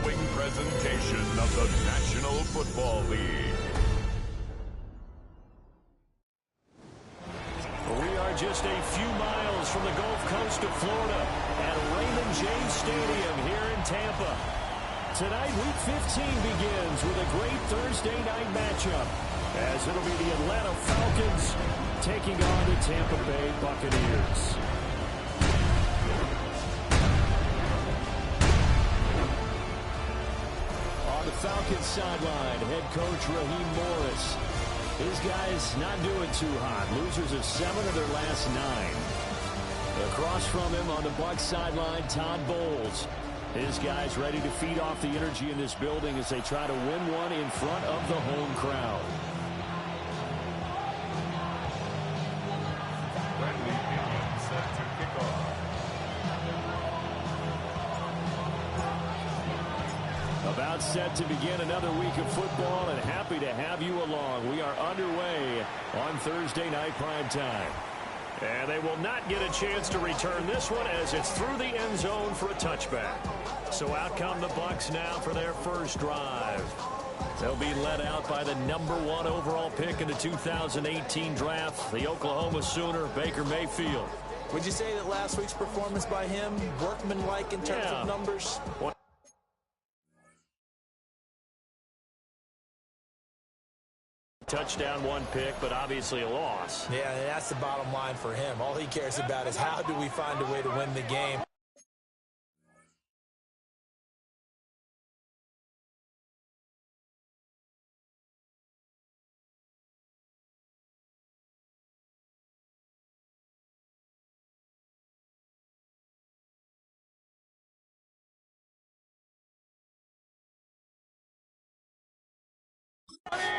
following presentation of the National Football League. We are just a few miles from the Gulf Coast of Florida at Raymond James Stadium here in Tampa. Tonight, Week 15 begins with a great Thursday night matchup, as it'll be the Atlanta Falcons taking on the Tampa Bay Buccaneers. On the Falcons sideline, head coach Raheem Morris. His guys not doing too hot. Losers of 7 of their last 9. Across from him on the Bucs sideline, Todd Bowles. His guys ready to feed off the energy in this building as they try to win one in front of the home crowd. Set to kick off. About set to begin another week of football, and happy to have you along. We are underway on Thursday night primetime. And they will not get a chance to return this one as it's through the end zone for a touchback. So out come the Bucs now for their first drive. They'll be led out by the #1 overall pick in the 2018 draft, the Oklahoma Sooner, Baker Mayfield. Would you say that last week's performance by him, workmanlike in terms of numbers? Touchdown, 1 pick, but obviously a loss. Yeah, and that's the bottom line for him. All he cares about is how do we find a way to win the game.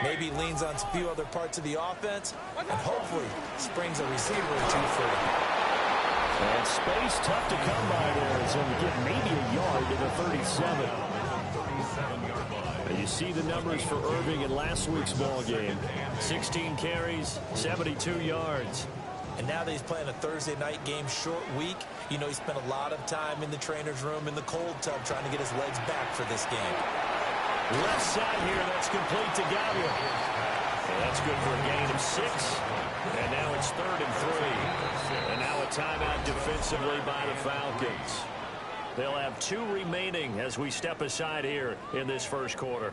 Maybe leans on a few other parts of the offense, and hopefully springs a receiver or two free. And space tough to come by there as he'll get maybe a yard to the 37. And you see the numbers for Irving in last week's ball game. 16 carries, 72 yards. And now that he's playing a Thursday night game, short week, you know he spent a lot of time in the trainer's room in the cold tub trying to get his legs back for this game. Left side here, that's complete to Gallagher. And that's good for a gain of 6. And now it's 3rd and 3. And now a timeout defensively by the Falcons. They'll have 2 remaining as we step aside here in this first quarter.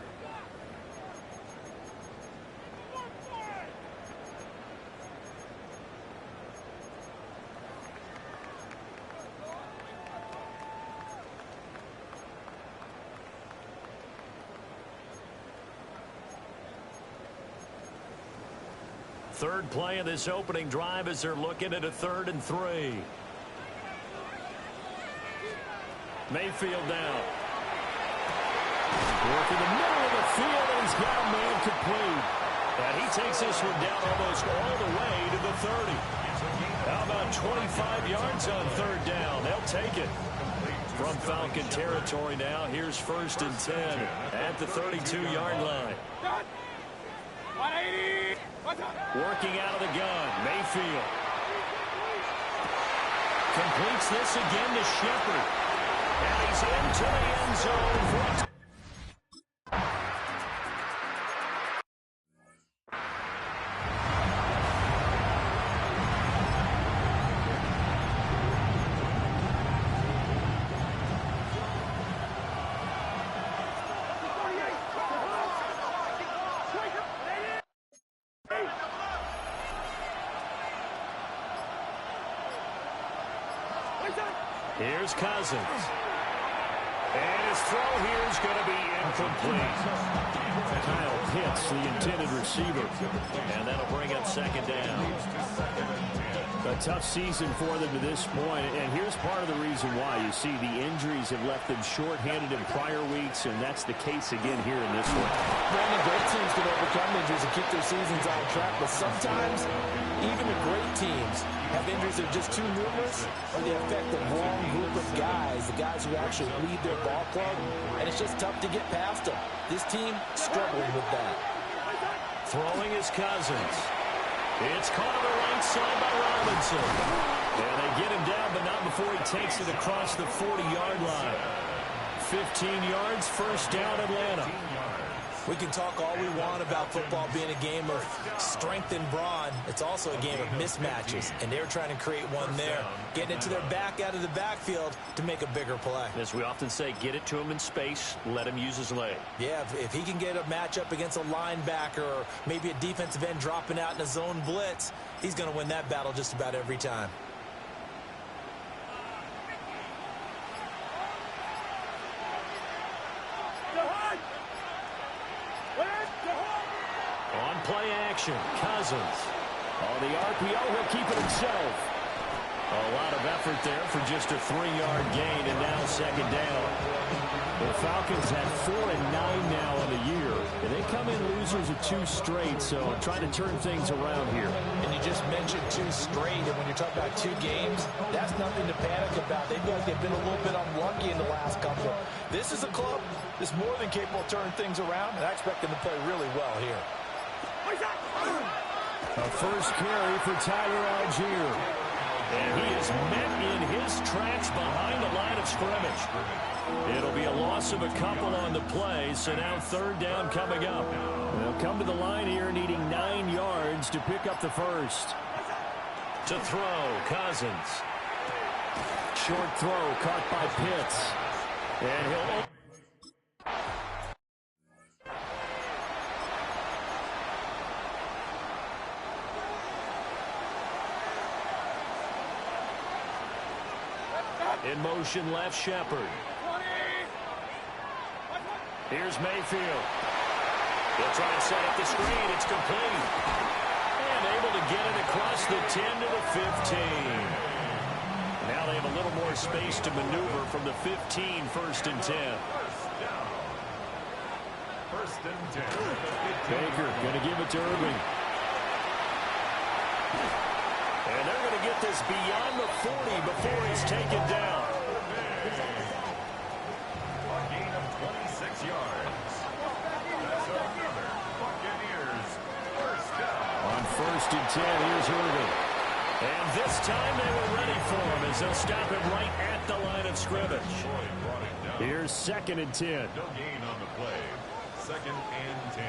Third play of this opening drive as they're looking at a 3rd and 3. Mayfield down. Working the middle of the field, and he's got a man complete. And he takes this one down almost all the way to the 30. How about 25 yards on 3rd down? They'll take it. From Falcon territory now, here's 1st and 10 at the 32-yard line. 180. Working out of the gun, Mayfield. Completes this again to Shepard. And he's into the end zone for a Here's Cousins. And his throw here is going to be incomplete. Kyle Pitts, the intended receiver. And that'll bring up 2nd down. A tough season for them to this point, and here's part of the reason why. You see, the injuries have left them shorthanded in prior weeks, and that's the case again here in this one. Brandon, great teams can overcome injuries and keep their seasons on track, but sometimes even the great teams have injuries that are just too numerous, or they affect the wrong group of guys, the guys who actually lead their ball club, and it's just tough to get past them. This team struggling with that. Throwing is Cousins. It's caught on the right side by Robinson. And they get him down, but not before he takes it across the 40-yard line. 15 yards, first down Atlanta. We can talk all we want about football being a game of strength and brawn. It's also a game of mismatches, and they're trying to create one there, getting it to their back out of the backfield to make a bigger play. As we often say, get it to him in space, let him use his leg. Yeah, if he can get a matchup against a linebacker or maybe a defensive end dropping out in a zone blitz, he's going to win that battle just about every time. On play action, Cousins. On the RPO, he'll keep it himself. A lot of effort there for just a 3-yard gain, and now second down. The Falcons had 4-9 now on the year, and they come in losers of 2 straight, so trying to turn things around here. And you just mentioned 2 straight, and when you're talking about 2 games, that's nothing to panic about. They feel like they've been a little bit unlucky in the last couple. This is a club that's more than capable of turning things around, and I expect them to play really well here. A first carry for Tyler Algier. And he is met in his tracks behind the line of scrimmage. It'll be a loss of a couple on the play, so now third down coming up. They'll come to the line here needing 9 yards to pick up the first. To throw, Cousins. Short throw caught by Pitts. And he'll... In motion, left Shepard. Here's Mayfield. He'll try and set up the screen. It's complete. And able to get it across the 10 to the 15. Now they have a little more space to maneuver from the 15, first and 10. First and 10. Baker going to give it to Irving. And they're going to get this beyond the 40 before he's taken down. A gain of 26 yards. That's another Buccaneers first down. On first and 10, here's Irving. And this time they were ready for him as they'll stop him right at the line of scrimmage. Here's second and 10. No gain on the play. Second and 10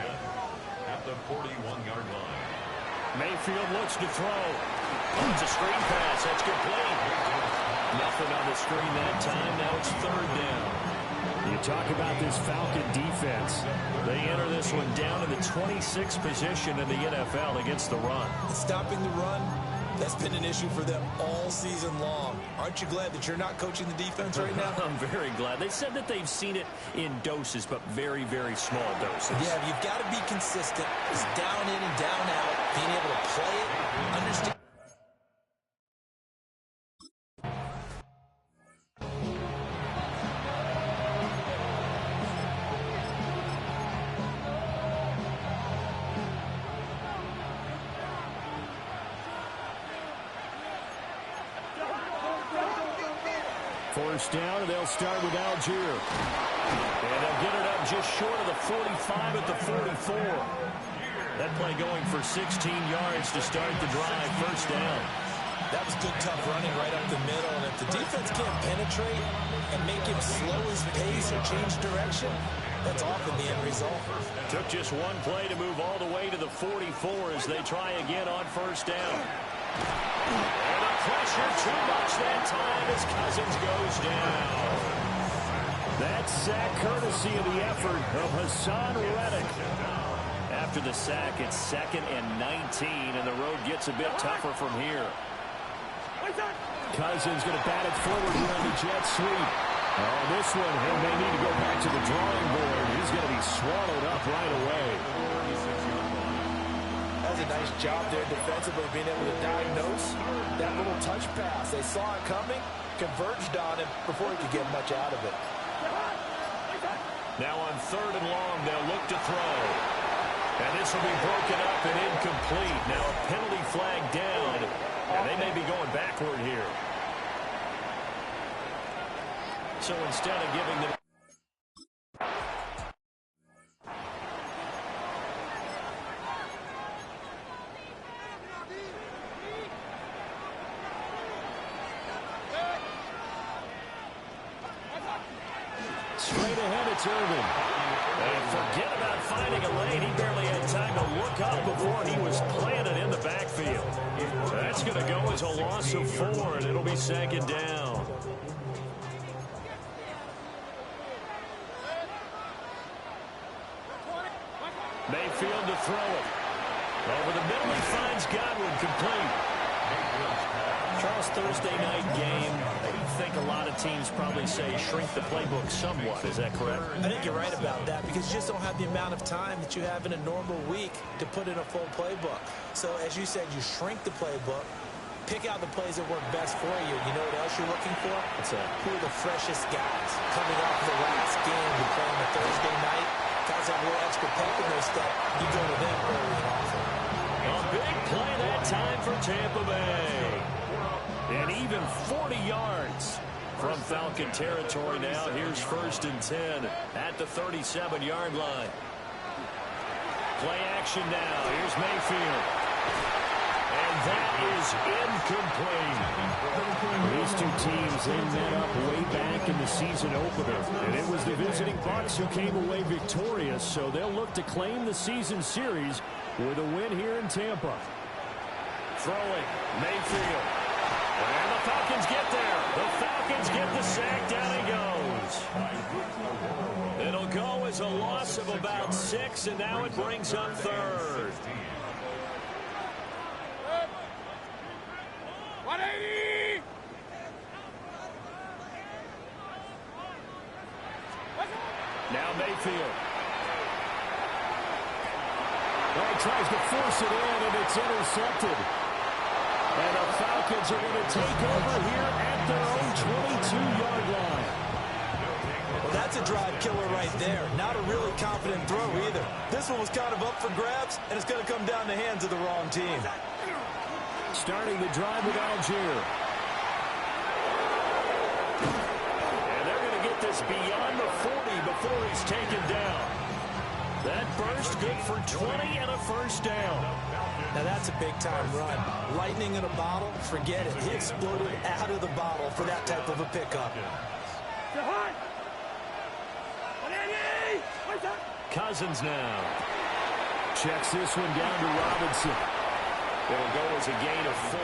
at the 41-yard line. Mayfield looks to throw. Oh, it's a screen pass. That's complete. Nothing on the screen that time. Now it's third down. You talk about this Falcon defense. They enter this one down in the 26th position in the NFL against the run. Stopping the run, that's been an issue for them all season long. Aren't you glad that you're not coaching the defense right now? I'm very glad. They said that they've seen it in doses, but very, very small doses. Yeah, you've got to be consistent. It's down in and down out. Being able to play it, understand. First down, and they'll start with Algier. And they'll get it up just short of the 45 at the 44. That play going for 16 yards to start the drive. First down. That was good, tough running right up the middle. And if the defense can't penetrate and make him slow his pace or change direction, that's often the end result. Took just one play to move all the way to the 44 as they try again on first down. And the pressure too much that time as Cousins goes down. That sack courtesy of the effort of Hassan Reddick. After the sack, it's second and 19, and the road gets a bit tougher from here. Cousins going to bat it forward here on the jet sweep. Oh, this one, he may need to go back to the drawing board. He's going to be swallowed up right away. That was a nice job there defensively, being able to diagnose that little touch pass. They saw it coming, converged on him before he could get much out of it. Now on third and long, they'll look to throw. And this will be broken up and incomplete. Now a penalty flag down, and they may be going backward here. So instead of giving them... it's Irvin. And forget about finding a lane. He barely had time to look up before he was planted in the backfield. That's going to go as a loss of 4, and it'll be second down. Mayfield to throw it. Over the middle, he finds Godwin, complete. Charles, Thursday night game, I think a lot of teams probably say shrink the playbook somewhat. Is that correct? I think you're right about that because you just don't have the amount of time that you have in a normal week to put in a full playbook. So, as you said, you shrink the playbook, pick out the plays that work best for you. You know what else you're looking for? Who are the freshest guys coming off the last game to play on a Thursday night? Guys have a little extra pep in their step. You go to them early and often. A big play that time for Tampa Bay. And even 40 yards from Falcon territory now. Here's 1st and 10 at the 37-yard line. Play action now. Here's Mayfield. And that is incomplete. These two teams, they met up way back in the season opener. And it was the visiting Bucs who came away victorious. So they'll look to claim the season series with a win here in Tampa. Throwing. Mayfield. And the Falcons get there. The Falcons get the sack. Down he goes. It'll go as a loss of about 6, and now it brings up 3rd. 180! Now Mayfield. Well, he tries to force it in, and it's intercepted. And the Falcons are going to take over here at their own 22-yard line. Well, that's a drive killer right there. Not a really confident throw either. This one was kind of up for grabs, and it's going to come down the hands of the wrong team. Starting the drive with Algier. And they're going to get this beyond the 40 before he's taken down. That burst good for 20 and a first down. Now that's a big-time run. Lightning in a bottle, forget it. He exploded out of the bottle for that type of a pickup. Cousins now. Checks this one down to Robinson. It'll go as a gain of 4.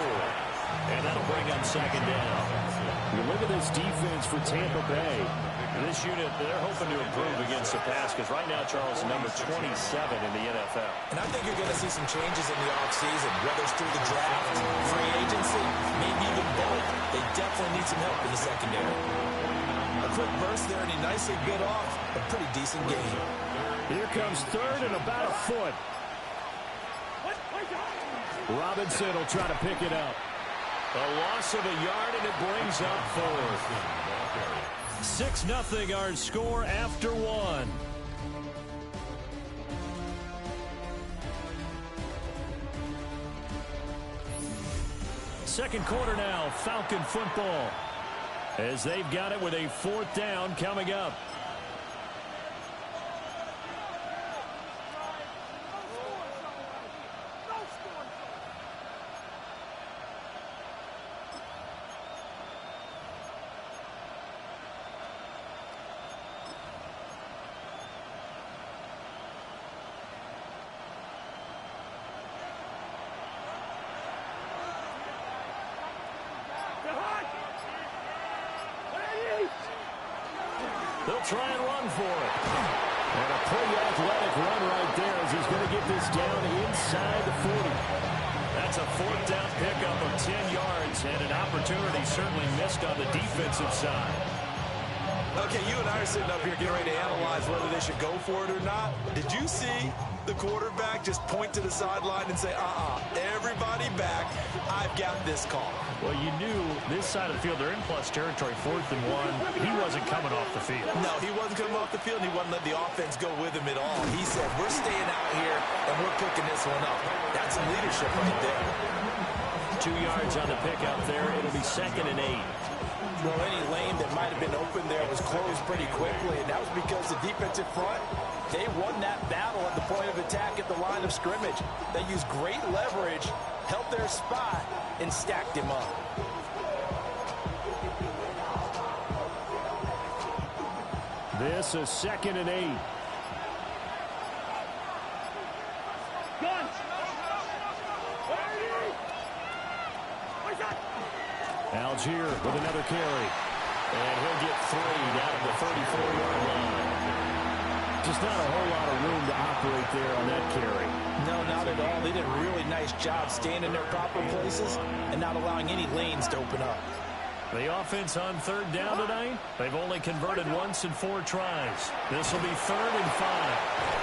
And that'll bring up second down. You look at this defense for Tampa Bay. This unit, they're hoping to improve against the pass because right now, Charles, number 27 in the NFL. And I think you're going to see some changes in the offseason, whether it's through the draft, free agency, maybe even both. They definitely need some help in the secondary. A quick burst there, and he nicely bit off a pretty decent game. Here comes 3rd and about a foot. Robinson will try to pick it up. A loss of a yard, and it brings up 4th. 6-0 our score after 1. Second quarter now, Falcon football. As they've got it with a 4th down coming up. They'll try and run for it. And a pretty athletic run right there as he's going to get this down inside the 40. That's a 4th down pickup of 10 yards and an opportunity certainly missed on the defensive side. Okay, you and I are sitting up here getting ready to analyze whether they should go for it or not. Did you see the quarterback just point to the sideline and say, everybody back, I've got this call? Well, you knew this side of the field, they're in plus territory, 4th and 1. He wasn't coming off the field. No, he wasn't coming off the field, and he wasn't letting the offense go with him at all. He said, we're staying out here, and we're picking this one up. That's some leadership right there. 2 yards on the pickup there. It'll be 2nd and 8. Well, any lane that might have been open there was closed pretty quickly, and that was because the defensive front, they won that battle at the point of attack at the line of scrimmage. They used great leverage, held their spot, and stacked him up. This is 2nd and 8. Algier with another carry. And he'll get 3 down at the 34-yard line. Just not a whole lot of room to operate there on that carry. No, not at all. They did a really nice job staying in their proper places and not allowing any lanes to open up. The offense on 3rd down tonight, they've only converted once in 4 tries. This will be 3rd and 5.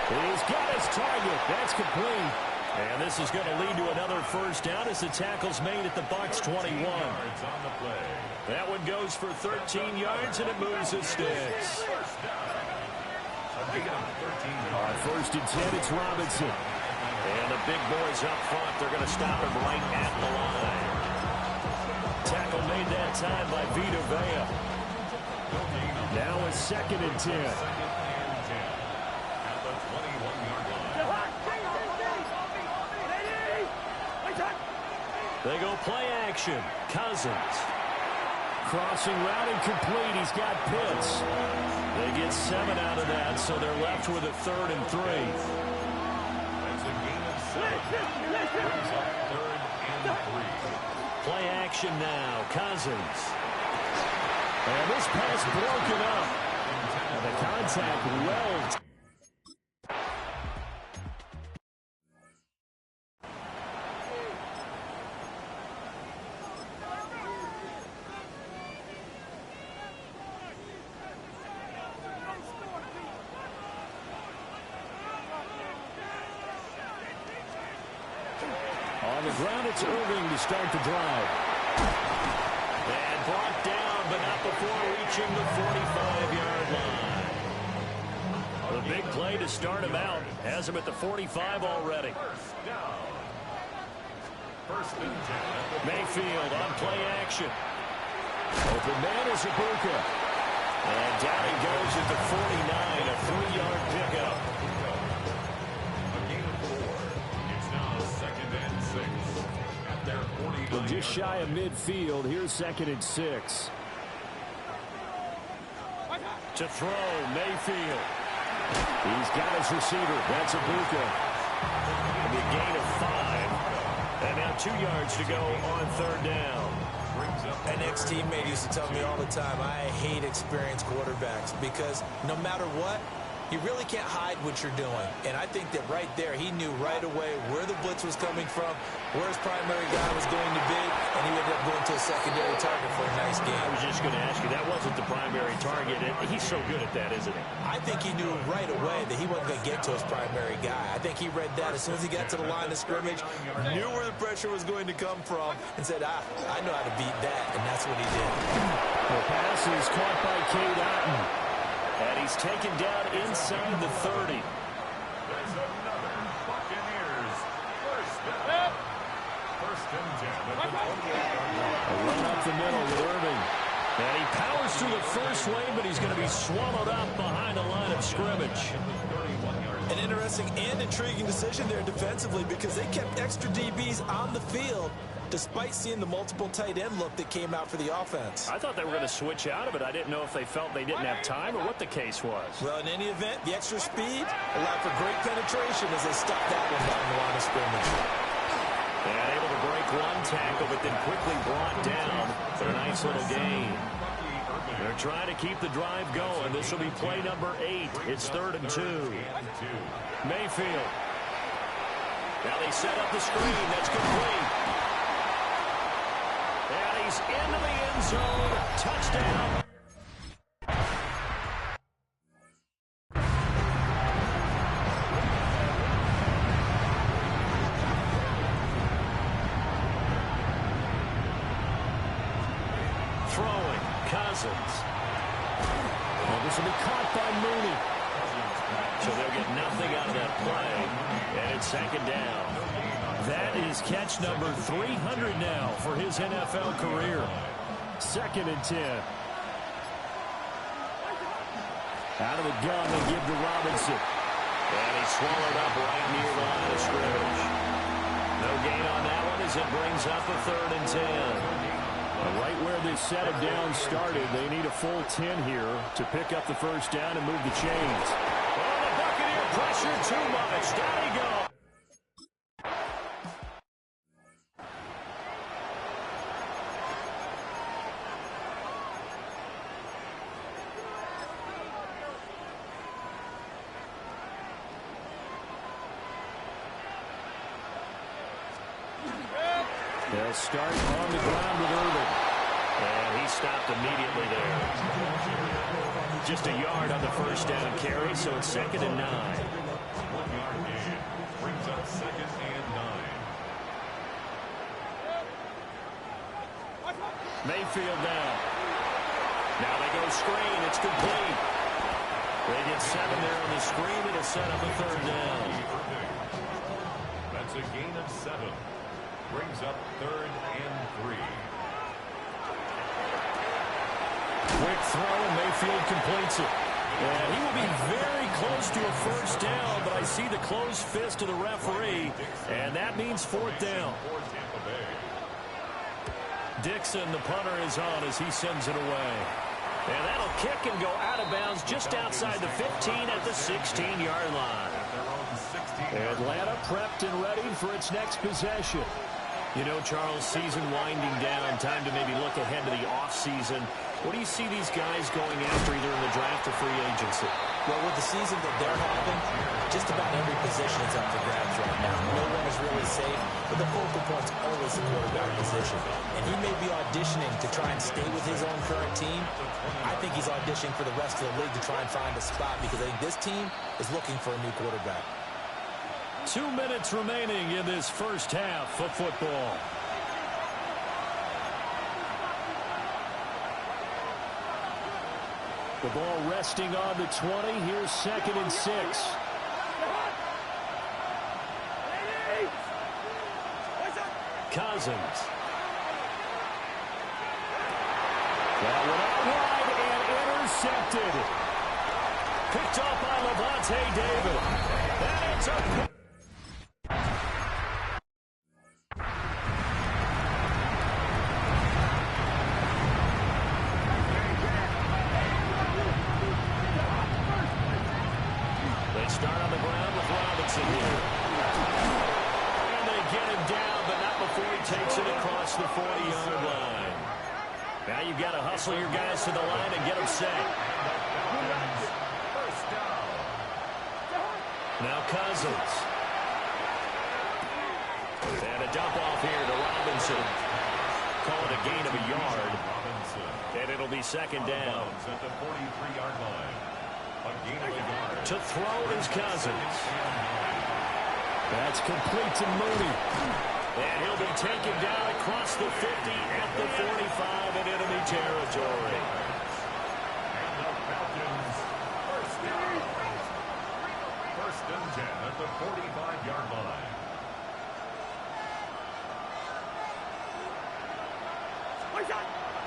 He's got his target. That's complete. And this is going to lead to another 1st down as the tackle's made at the Bucs 21. That one goes for 13 yards, and it moves the sticks. On 1st and 10, it's Robinson. And the big boys up front, they're going to stop him right at the line. Tackle made that time by Vita Vea. Now it's 2nd and 10. They go play action. Cousins. Crossing route incomplete. He's got Pitts. They get 7 out of that, so they're left with a 3rd and 3. That's a gain of 7. Brings up 3rd and 3. Play action now. Cousins. And this pass broken up. And the contact well. On the ground, it's Irving to start the drive. And brought down, but not before reaching the 45-yard line. The big play to start him out. Has him at the 45 already. Mayfield on play action. Open man is Ibuka. And down he goes at the 49, a 3-yard pickup. Well, just shy of midfield. Here's 2nd and 6. To throw, Mayfield. He's got his receiver. That's Ibuka. A gain of 5. And now 2 yards to go on 3rd down. An ex-teammate used to tell me all the time, I hate experienced quarterbacks because no matter what, you really can't hide what you're doing. And I think that right there, he knew right away where the blitz was coming from, where his primary guy was going to be, and he ended up going to a secondary target for a nice game. I was just going to ask you, that wasn't the primary target. He's so good at that, isn't he? I think he knew right away that he wasn't going to get to his primary guy. I think he read that as soon as he got to the line of scrimmage, knew where the pressure was going to come from, and said, I know how to beat that, and that's what he did. The pass is caught by Cade Otton. And he's taken down inside the 30. There's another Buccaneers 1st down. 1st and 10 at the 28-yard line. A run up the middle with Irving. And he powers through the first wave, but he's going to be swallowed up behind the line of scrimmage. An interesting and intriguing decision there defensively because they kept extra DBs on the field despite seeing the multiple tight end look that came out for the offense. I thought they were going to switch out of it. I didn't know if they felt they didn't have time or what the case was. Well, in any event, the extra speed allowed for great penetration as they stuffed that one down the line of scrimmage. And able to break one tackle, but then quickly brought down for a nice little gain. They're trying to keep the drive going. This will be play number 8. It's 3rd and 2. Mayfield. Now they set up the screen. That's complete. And he's into the end zone. Touchdown. Throwing. Cousins. Well, this will be caught by Mooney. So they'll get nothing out of that play. And it's 2nd down. That is catch number 300 now for his NFL career. 2nd and 10. Out of the gun, they give to Robinson. And he's swallowed up right near the line of scrimmage. No gain on that one as it brings up a 3rd and 10. Right right where this set of downs started. They need a full 10 here to pick up the first down and move the chains. Oh, the Buccaneer pressure too much. Down he goes. They'll start on the ground with Irvin. And he stopped immediately there. Just a yard on the first down carry, so it's 2nd and 9. 1-yard gain brings up 2nd and 9. Mayfield down. Now they go screen. It's complete. They get 7 there on the screen. It'll set up a 3rd down. That's a gain of 7. Brings up 3rd and 3. Quick throw, and Mayfield completes it. And he will be very close to a first down, but I see the closed fist of the referee, and that means 4th down. Dixon, the punter, is on as he sends it away. And that'll kick and go out of bounds just outside the 15 at the 16-yard line. Atlanta prepped and ready for its next possession. You know, Charles, season winding down, time to maybe look ahead to the offseason. What do you see these guys going after either in the draft or free agency? Well, with the season that they're having, just about every position is up for grabs right now. No one is really safe, but the focal point's always the quarterback position. And he may be auditioning to try and stay with his own current team. I think he's auditioning for the rest of the league to try and find a spot because I think this team is looking for a new quarterback. 2 minutes remaining in this first half of football. The ball resting on the 20. Here's 2nd and 6. Cousins. That one out wide and intercepted. Picked off by Levante David. And it's a... Start on the ground with Robinson here. And they get him down, but not before he takes it across the 40-yard line. Now you've got to hustle your guys to the line and get them set. Now Cousins. And a dump off here to Robinson. Call it a gain of a yard. And it'll be 2nd down. At the 43-yard line. To throw is Cousins. That's complete to Mooney. And he'll be taken down across the 50 at the 45 in enemy territory. And the Falcons, first down. 1st and 10 at the 45-yard line.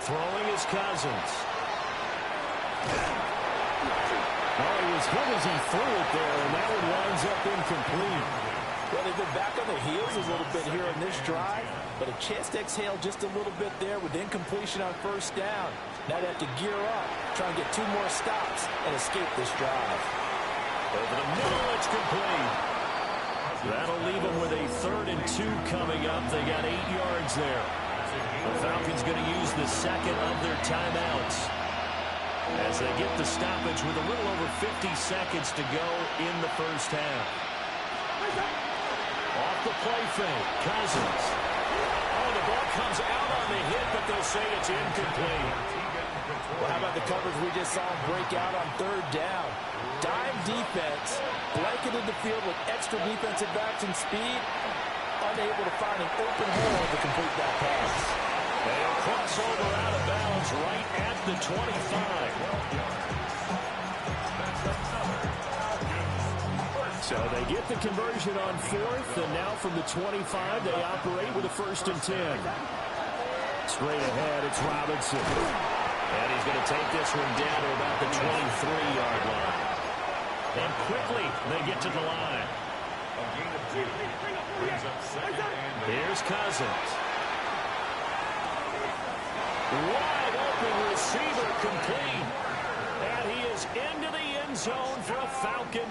Throwing is Cousins. Oh, he was hit as he threw it there, and that one winds up incomplete. Well, they've been back on their heels a little bit here in this drive, but a chance to exhale just a little bit there with incompletion on 1st down. Now they have to gear up, try and get 2 more stops, and escape this drive. Over the middle, it's complete. That'll leave them with a 3rd and 2 coming up. They got 8 yards there. The Falcons going to use the 2nd of their timeouts as they get the stoppage with a little over 50 seconds to go in the first half. Off the play fake, Cousins. Oh, the ball comes out on the hit, but they'll say it's incomplete. Well, how about the coverage we just saw him break out on 3rd down? Dime defense, blanketed the field with extra defensive action speed, unable to find an open hole to complete that pass. They'll cross over out of bounds right at the 25. So they get the conversion on 4th, and now from the 25, they operate with a 1st and 10. Straight ahead, it's Robinson. And he's going to take this one down to about the 23-yard line. And quickly, they get to the line. A gain of 2. Brings up 2nd and 8. Here's Cousins. Wide open receiver complete. And he is into the end zone for a Falcon.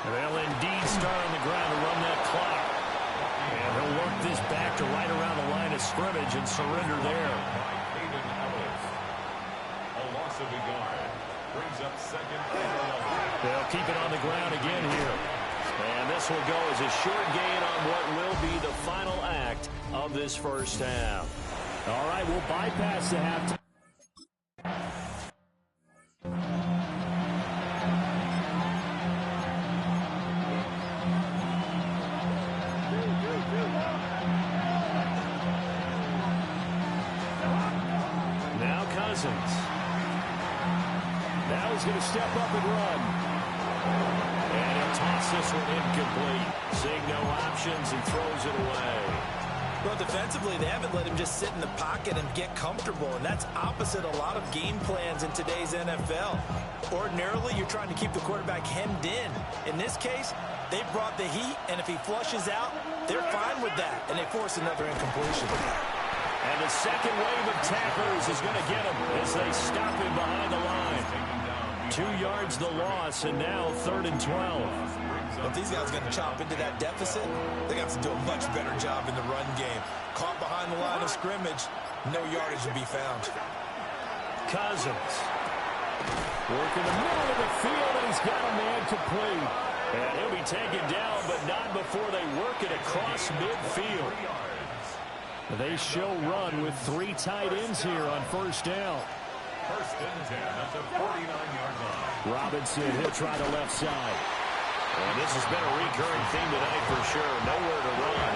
They'll indeed start on the ground to run that clock. And he'll work this back to right around the line of scrimmage and surrender there. A loss of a yard. Brings up second and 11. They'll keep it on the ground again here. And this will go as a short gain on what will be the final act of this first half. All right, we'll bypass the halftime. Now Cousins. Now he's going to step up and run. And he'll toss this one incomplete. Seeing no options and throws it away. Well, defensively, they haven't let him just sit in the pocket and get comfortable, and that's opposite a lot of game plans in today's NFL. Ordinarily, you're trying to keep the quarterback hemmed in. In this case, they brought the heat, and if he flushes out, they're fine with that, and they force another incompletion. And the second wave of tacklers is going to get him as they stop him behind the line. 2 yards the loss, and now 3rd and 12. If these guys are going to chop into that deficit, they got to do a much better job in the run game. Caught behind the line of scrimmage, no yardage to be found. Cousins. Working the middle of the field, and he's got a man complete. And he'll be taken down, but not before they work it across midfield. They show run with 3 tight ends here on first down. First and 10 at the 49-yard line. Robinson, he'll try the left side. And this has been a recurring theme tonight for sure. Nowhere to run.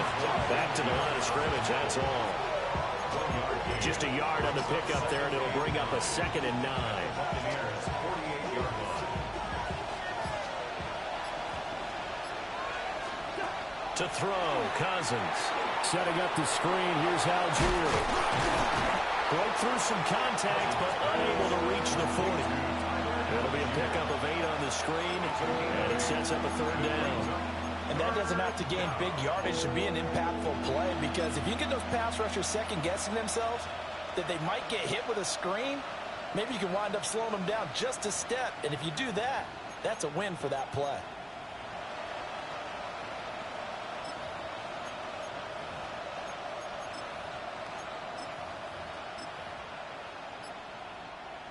Back to the line of scrimmage, that's all. Just a yard on the pickup there, and it'll bring up a 2nd and 9. Buccaneers, 48-yard line. To throw, Cousins. Setting up the screen, here's Algier. Broke through some contact, but unable to reach the 40. It'll be a pickup of 8 on the screen, and it sets up a 3rd down. And that doesn't have to gain big yardage to be an impactful play, because if you get those pass rushers second-guessing themselves, that they might get hit with a screen, maybe you can wind up slowing them down just a step. And if you do that, that's a win for that play.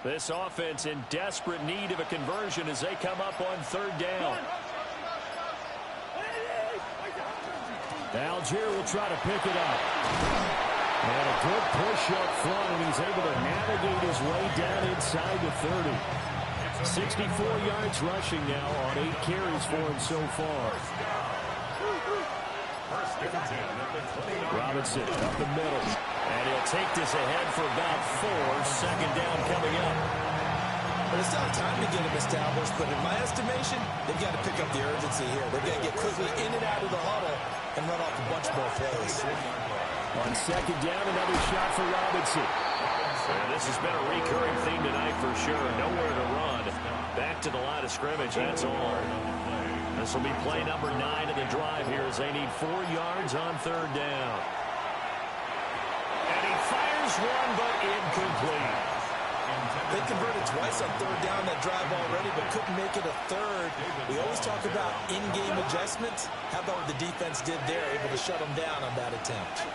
This offense in desperate need of a conversion as they come up on 3rd down. Algier will try to pick it up. And a good push up front, and he's able to navigate his way down inside the 30. 64 yards rushing now on 8 carries for him so far. First and 10 at the 29. Robinson up the middle. And he'll take this ahead for about 4. 2nd down coming up. But it's not time to get him established, but in my estimation, they've got to pick up the urgency here. They've got to get quickly in and out of the huddle and run off a bunch more plays. On 2nd down, another shot for Robinson. And this has been a recurring theme tonight for sure. Nowhere to run. Back to the line of scrimmage, that's all. This will be play number 9 of the drive here as they need 4 yards on 3rd down. And he fires one, but incomplete. They converted twice on 3rd down that drive already, but couldn't make it a 3rd. We always talk about in-game adjustments. How about what the defense did there, able to shut them down on that attempt.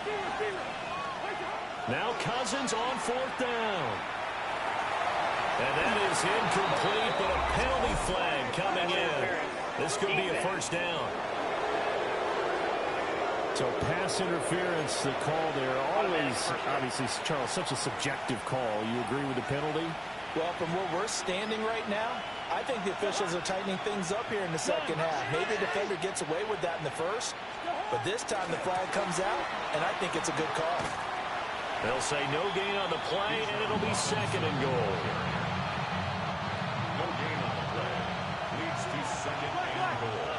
Now Cousins on 4th down. And that is incomplete, but a penalty flag coming in. This could be a 1st down. So pass interference, the call there. Always, obviously, Charles, such a subjective call. You agree with the penalty? Well, from where we're standing right now, I think the officials are tightening things up here in the second half. Maybe the defender gets away with that in the first, but this time the flag comes out, and I think it's a good call. They'll say no gain on the play, and it'll be second and goal. No gain on the play. Leads to second and goal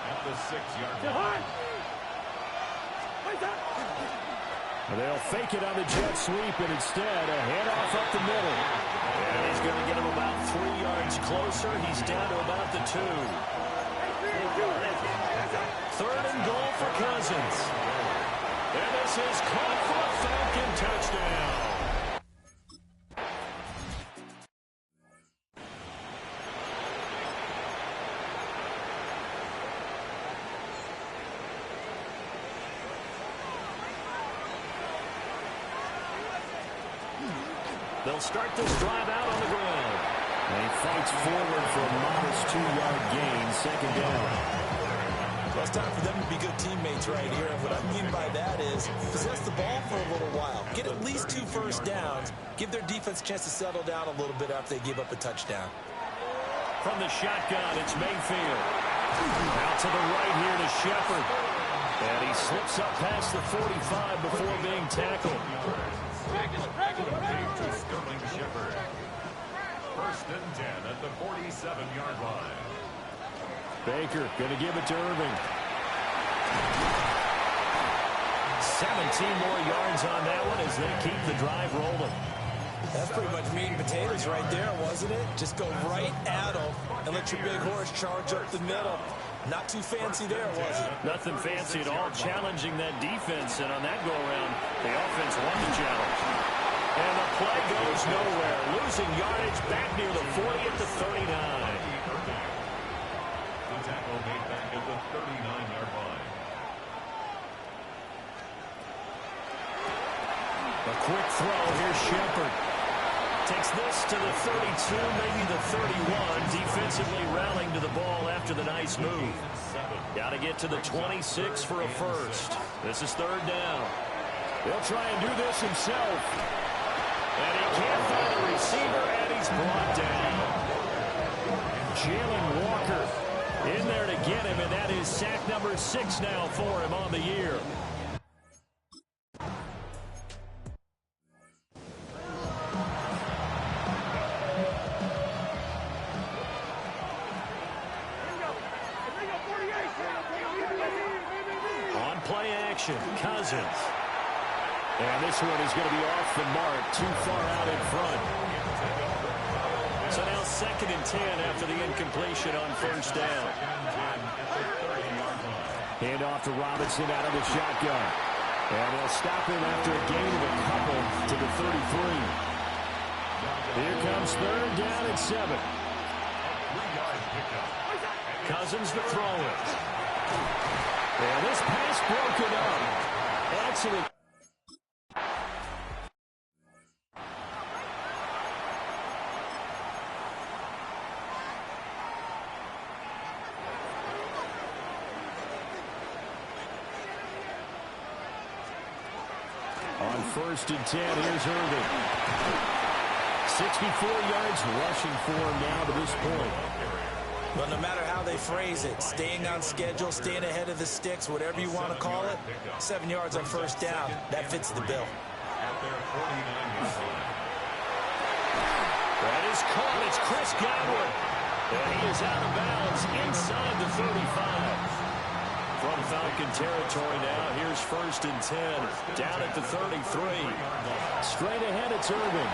at the 6-yard line. They'll fake it on the jet sweep, and instead a handoff up the middle. And he's going to get him about 3 yards closer. He's down to about the 2. Third and goal for Cousins. And this is caught for a Falcon touchdown. They'll start this drive out on the ground. And he fights forward for a modest 2-yard gain, second down. Well, it's time for them to be good teammates right here. And what I mean by that is possess the ball for a little while. Get at least 2 first downs. Give their defense a chance to settle down a little bit after they give up a touchdown. From the shotgun, it's Mayfield. Out to the right here to Shepard. And he slips up past the 45 before being tackled. To Sterling Shepard. First and 10 at the 47-yard line. Baker going to give it to Irving. 17 more yards on that one as they keep the drive rolling. That's pretty much meat and potatoes right there, wasn't it? Just go right at them and let your big horse charge up the middle. Not too fancy there, was it? Nothing fancy at all, challenging that defense, and on that go-around, the offense won the challenge. And the play goes nowhere, losing yardage back near the 40 at the 39. The tackle made back at the 39-yard line. A quick throw, here's Shepard. Takes this to the 32, maybe the 31. Defensively rallying to the ball after the nice move. Got to get to the 26 for a first. This is third down. He'll try and do this himself. And he can't find a receiver, and he's brought down. Jalen Walker In there to get him, and that is sack number 6 now for him on the year. On play action, Cousins. And this one is going to be off the mark, too far out in front. So now 2nd and 10 after the incompletion on first down. Hand off to Robinson out of the shotgun. And they'll stop him after a gain of a couple to the 33. Here comes 3rd down and 7. Cousins to throw it. And this pass broken up. Excellent. On 1st and 10, here's Irving. 64 yards rushing for him now to this point. But no matter how they phrase it, staying on schedule, staying ahead of the sticks, whatever you want to call it, 7 yards on first down, that fits the bill. That is caught. It's Chris Godwin. And he is out of bounds inside the 35. From Falcon territory now, here's 1st and 10, down at the 33. Straight ahead, it's Irving.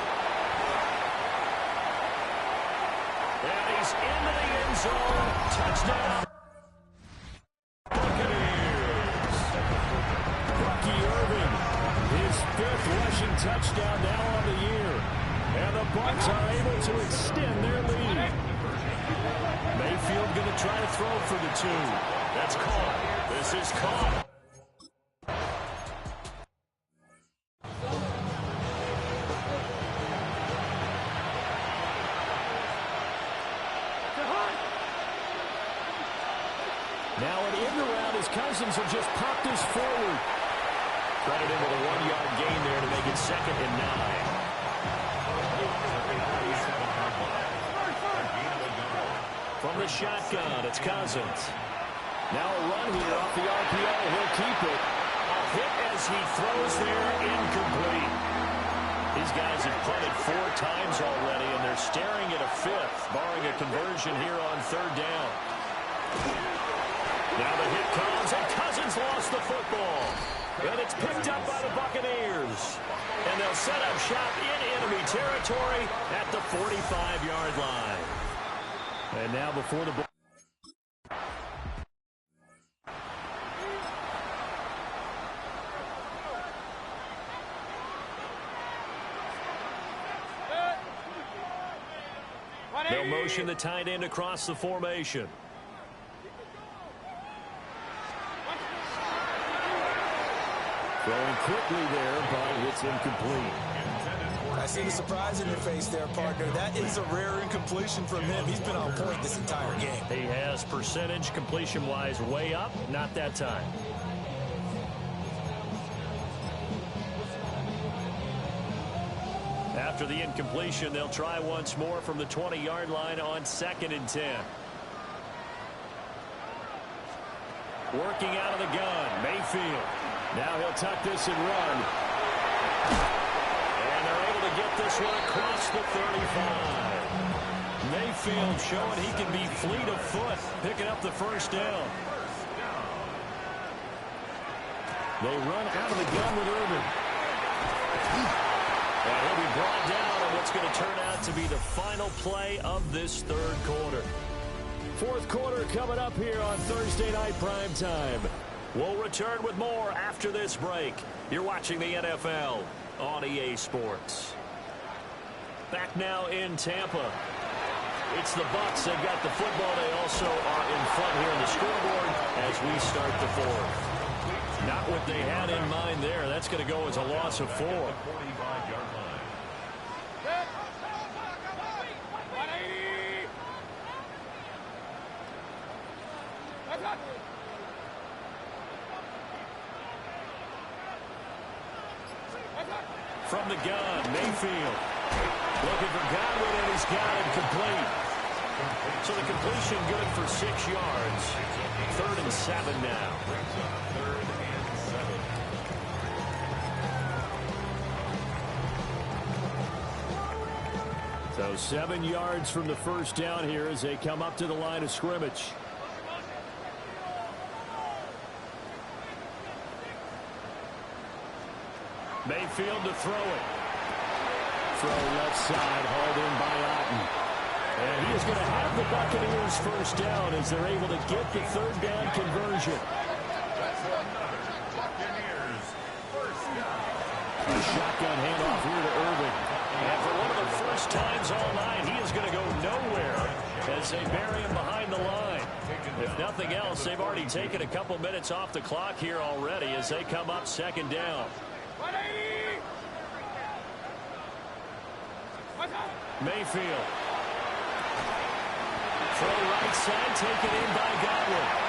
And he's into the end zone. Touchdown. Buccaneers. Bucky Irving, his 5th rushing touchdown now on the year. And the Bucs are able to extend their lead. Mayfield going to try to throw for the 2. That's caught. This is caught. Now an in around as Cousins will just pop this forward. Credited with a 1-yard gain there to make it 2nd and 9. From the shotgun, it's Cousins. Now a run here off the RPO. He'll keep it. A hit as he throws there, incomplete. These guys have punted 4 times already, and they're staring at a 5th, barring a conversion here on 3rd down. Now the hit comes, and Cousins lost the football. And it's picked up by the Buccaneers. And they'll set up shop in enemy territory at the 45-yard line. And now before the ball. They'll motion the tight end across the formation. Throwing quickly there, but it's incomplete. I see the surprise in your face there, partner. That is a rare incompletion from him. He's been on point this entire game. He has percentage completion-wise way up, not that time. After the incompletion, they'll try once more from the 20-yard line on 2nd and 10. Working out of the gun, Mayfield. Now he'll tuck this and run. And they're able to get this one across the 35. Mayfield showing he can be fleet of foot, picking up the 1st down. They run out of the gun with Irvin. And he'll be brought down on what's going to turn out to be the final play of this 3rd quarter. 4th quarter coming up here on Thursday Night Prime Time. We'll return with more after this break. You're watching the NFL on EA Sports. Back now in Tampa. It's the Bucs. They've got the football. They also are in front here on the scoreboard as we start the 4th. Not what they had in mind there. That's going to go as a loss of 4. From the gun, Mayfield. Looking for Godwin, and he's got it complete. So the completion good for 6 yards. 3rd and 7 now. So 7 yards from the 1st down here as they come up to the line of scrimmage. Mayfield to throw it. Throw left side, hauled in by Otten. And he is going to have the Buccaneers 1st down as they're able to get the 3rd down conversion. Buccaneers, 1st down. A shotgun handoff here to Irvin. And for one of the first times all night, he is going to go nowhere as they bury him behind the line. If nothing else, they've already taken a couple minutes off the clock here already as they come up 2nd down. Mayfield. Throw right side, taken in by Godwin.